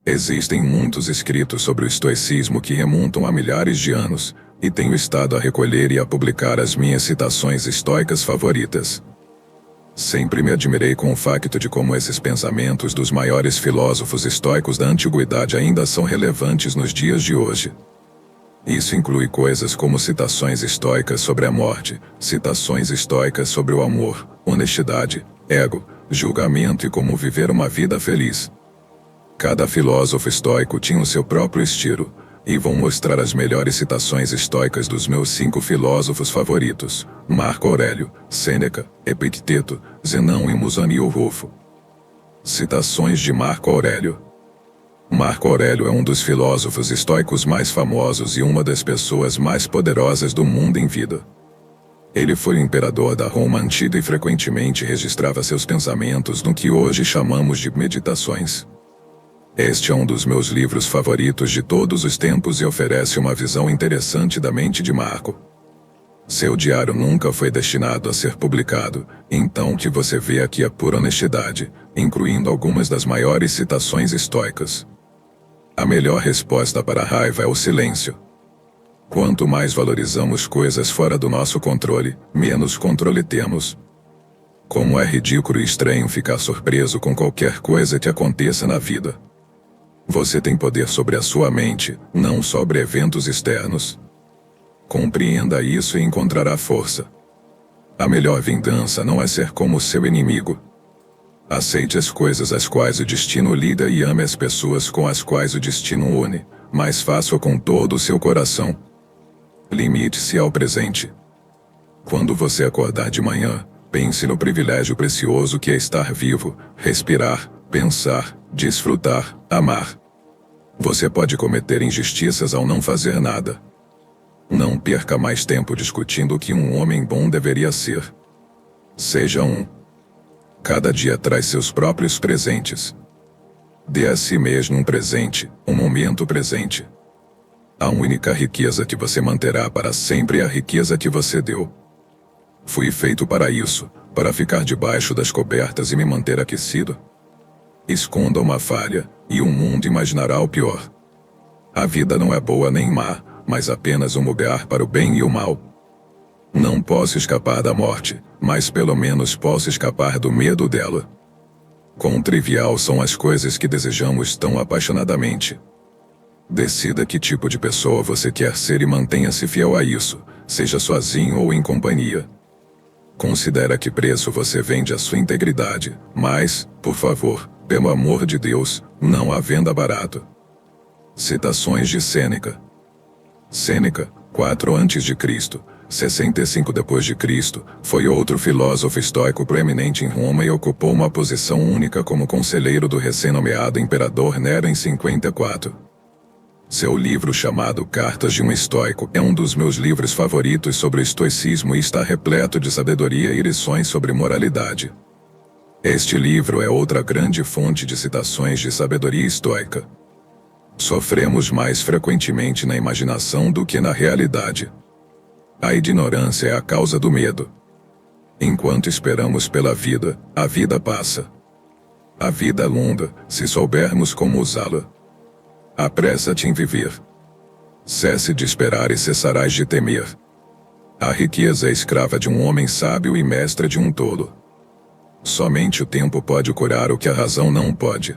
Existem muitos escritos sobre o estoicismo que remontam a milhares de anos, e tenho estado a recolher e a publicar as minhas citações estoicas favoritas. Sempre me admirei com o facto de como esses pensamentos dos maiores filósofos estoicos da antiguidade ainda são relevantes nos dias de hoje. Isso inclui coisas como citações estoicas sobre a morte, citações estoicas sobre o amor, honestidade, ego, julgamento e como viver uma vida feliz. Cada filósofo estoico tinha o seu próprio estilo, e vou mostrar as melhores citações estoicas dos meus 5 filósofos favoritos: Marco Aurélio, Sêneca, Epicteto, Zenão e Musaniel Rufo. Citações de Marco Aurélio. Marco Aurélio é um dos filósofos estoicos mais famosos e uma das pessoas mais poderosas do mundo em vida. Ele foi o imperador da Roma antiga e frequentemente registrava seus pensamentos no que hoje chamamos de meditações. Este é um dos meus livros favoritos de todos os tempos e oferece uma visão interessante da mente de Marco. Seu diário nunca foi destinado a ser publicado, então o que você vê aqui é pura honestidade, incluindo algumas das maiores citações estoicas. A melhor resposta para a raiva é o silêncio. Quanto mais valorizamos coisas fora do nosso controle, menos controle temos. Como é ridículo e estranho ficar surpreso com qualquer coisa que aconteça na vida. Você tem poder sobre a sua mente, não sobre eventos externos. Compreenda isso e encontrará força. A melhor vingança não é ser como seu inimigo. Aceite as coisas às quais o destino lida e ame as pessoas com as quais o destino une, mas faça-o com todo o seu coração. Limite-se ao presente. Quando você acordar de manhã, pense no privilégio precioso que é estar vivo, respirar, pensar, desfrutar, amar. Você pode cometer injustiças ao não fazer nada. Não perca mais tempo discutindo o que um homem bom deveria ser. Seja um. Cada dia traz seus próprios presentes. Dê a si mesmo um presente, um momento presente. A única riqueza que você manterá para sempre é a riqueza que você deu. Fui feito para isso, para ficar debaixo das cobertas e me manter aquecido. Esconda uma falha, e o mundo imaginará o pior. A vida não é boa nem má, mas apenas um lugar para o bem e o mal. Não posso escapar da morte, mas pelo menos posso escapar do medo dela. Quão trivial são as coisas que desejamos tão apaixonadamente. Decida que tipo de pessoa você quer ser e mantenha-se fiel a isso, seja sozinho ou em companhia. Considera que preço você vende a sua integridade, mas, por favor, pelo amor de Deus, não a venda barato. Citações de Sêneca. Sêneca, 4 a.C., 65 d.C., foi outro filósofo estoico proeminente em Roma e ocupou uma posição única como conselheiro do recém-nomeado imperador Nero em 54. Seu livro chamado Cartas de um Estoico é um dos meus livros favoritos sobre o estoicismo e está repleto de sabedoria e lições sobre moralidade. Este livro é outra grande fonte de citações de sabedoria estoica. Sofremos mais frequentemente na imaginação do que na realidade. A ignorância é a causa do medo. Enquanto esperamos pela vida, a vida passa. A vida é longa, se soubermos como usá-la. Apressa-te em viver. Cesse de esperar e cessarás de temer. A riqueza é escrava de um homem sábio e mestra de um tolo. Somente o tempo pode curar o que a razão não pode.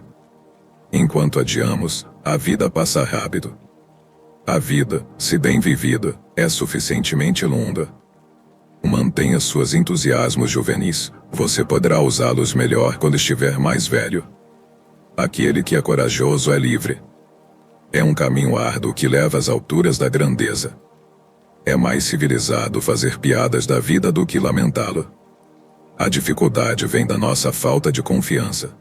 Enquanto adiamos, a vida passa rápido. A vida, se bem vivida, é suficientemente longa. Mantenha seus entusiasmos juvenis, você poderá usá-los melhor quando estiver mais velho. Aquele que é corajoso é livre. É um caminho árduo que leva às alturas da grandeza. É mais civilizado fazer piadas da vida do que lamentá-la. A dificuldade vem da nossa falta de confiança.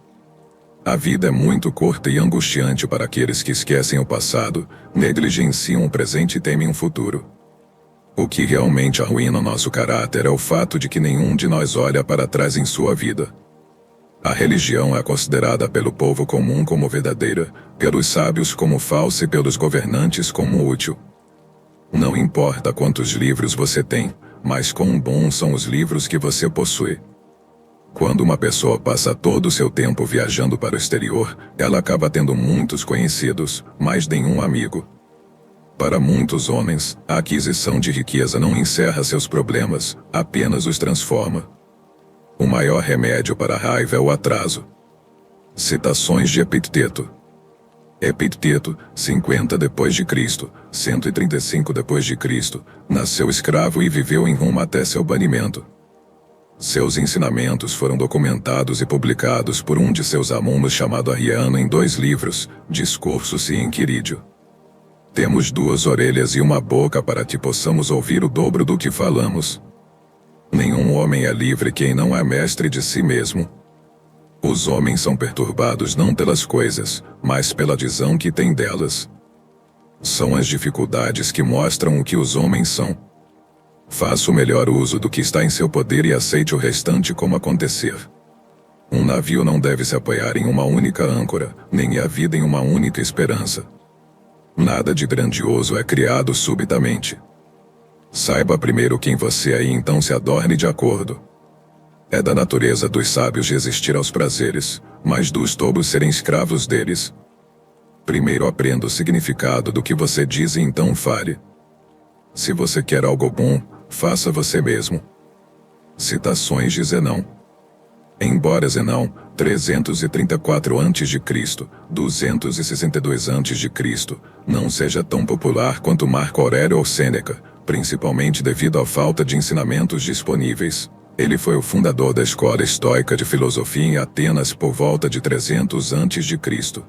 A vida é muito curta e angustiante para aqueles que esquecem o passado, negligenciam o presente e temem o futuro. O que realmente arruína nosso caráter é o fato de que nenhum de nós olha para trás em sua vida. A religião é considerada pelo povo comum como verdadeira, pelos sábios como falsa e pelos governantes como útil. Não importa quantos livros você tem, mas quão bons são os livros que você possui. Quando uma pessoa passa todo o seu tempo viajando para o exterior, ela acaba tendo muitos conhecidos, mas nenhum amigo. Para muitos homens, a aquisição de riqueza não encerra seus problemas, apenas os transforma. O maior remédio para a raiva é o atraso. Citações de Epicteto. Epicteto, 50 depois de Cristo, 135 depois de Cristo, nasceu escravo e viveu em Roma até seu banimento. Seus ensinamentos foram documentados e publicados por um de seus alunos chamado Arriano em 2 livros, Discursos e Enquiridio. Temos 2 orelhas e uma boca para que possamos ouvir o dobro do que falamos. Nenhum homem é livre quem não é mestre de si mesmo. Os homens são perturbados não pelas coisas, mas pela visão que têm delas. São as dificuldades que mostram o que os homens são. Faça o melhor uso do que está em seu poder e aceite o restante como acontecer. Um navio não deve se apoiar em uma única âncora, nem a vida em uma única esperança. Nada de grandioso é criado subitamente. Saiba primeiro quem você é e então se adorne de acordo. É da natureza dos sábios resistir aos prazeres, mas dos tolos serem escravos deles. Primeiro aprenda o significado do que você diz e então fale. Se você quer algo bom, faça você mesmo. Citações de Zenão. Embora Zenão, 334 a.C., 262 a.C., não seja tão popular quanto Marco Aurélio ou Sêneca, principalmente devido à falta de ensinamentos disponíveis, ele foi o fundador da escola estoica de filosofia em Atenas por volta de 300 a.C.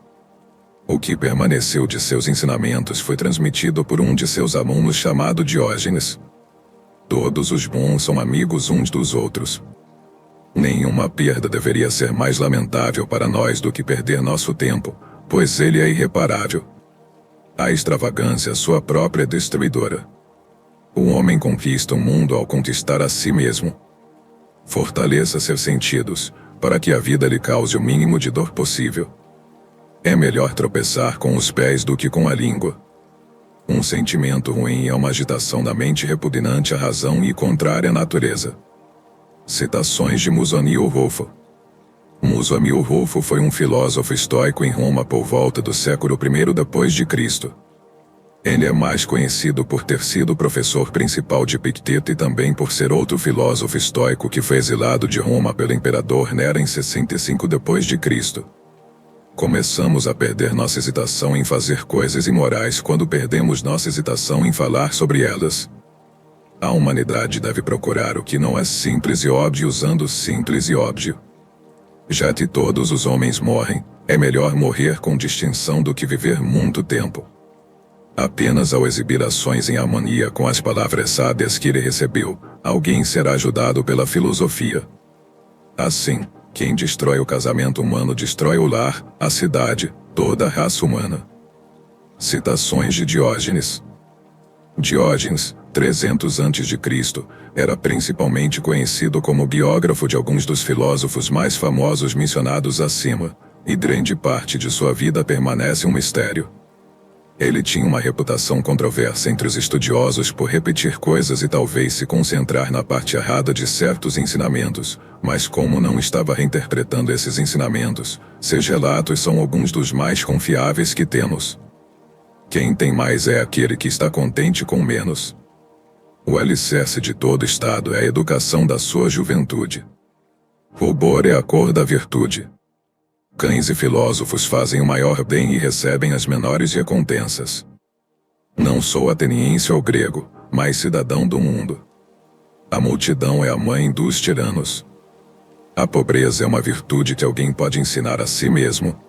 O que permaneceu de seus ensinamentos foi transmitido por um de seus alunos chamado Diógenes. Todos os bons são amigos uns dos outros. Nenhuma perda deveria ser mais lamentável para nós do que perder nosso tempo, pois ele é irreparável. A extravagância é sua própria destruidora. O homem conquista o mundo ao conquistar a si mesmo. Fortaleça seus sentidos, para que a vida lhe cause o mínimo de dor possível. É melhor tropeçar com os pés do que com a língua. Um sentimento ruim é uma agitação da mente repugnante à razão e contrária à natureza. Citações de Musonio Rufo. Musonio Rufo foi um filósofo estoico em Roma por volta do século I depois de Cristo. Ele é mais conhecido por ter sido professor principal de Epicteto e também por ser outro filósofo estoico que foi exilado de Roma pelo imperador Nero em 65 depois de Cristo. Começamos a perder nossa hesitação em fazer coisas imorais quando perdemos nossa hesitação em falar sobre elas. A humanidade deve procurar o que não é simples e óbvio usando simples e óbvio. Já que todos os homens morrem, é melhor morrer com distinção do que viver muito tempo. Apenas ao exibir ações em harmonia com as palavras sábias que ele recebeu, alguém será ajudado pela filosofia. Assim, quem destrói o casamento humano destrói o lar, a cidade, toda a raça humana. Citações de Diógenes. Diógenes, 300 a.C., era principalmente conhecido como biógrafo de alguns dos filósofos mais famosos mencionados acima, e grande parte de sua vida permanece um mistério. Ele tinha uma reputação controversa entre os estudiosos por repetir coisas e talvez se concentrar na parte errada de certos ensinamentos, mas como não estava reinterpretando esses ensinamentos, seus relatos são alguns dos mais confiáveis que temos. Quem tem mais é aquele que está contente com menos. O alicerce de todo Estado é a educação da sua juventude. Rubor é a cor da virtude. Cães e filósofos fazem o maior bem e recebem as menores recompensas. Não sou ateniense ou grego, mas cidadão do mundo. A multidão é a mãe dos tiranos. A pobreza é uma virtude que alguém pode ensinar a si mesmo,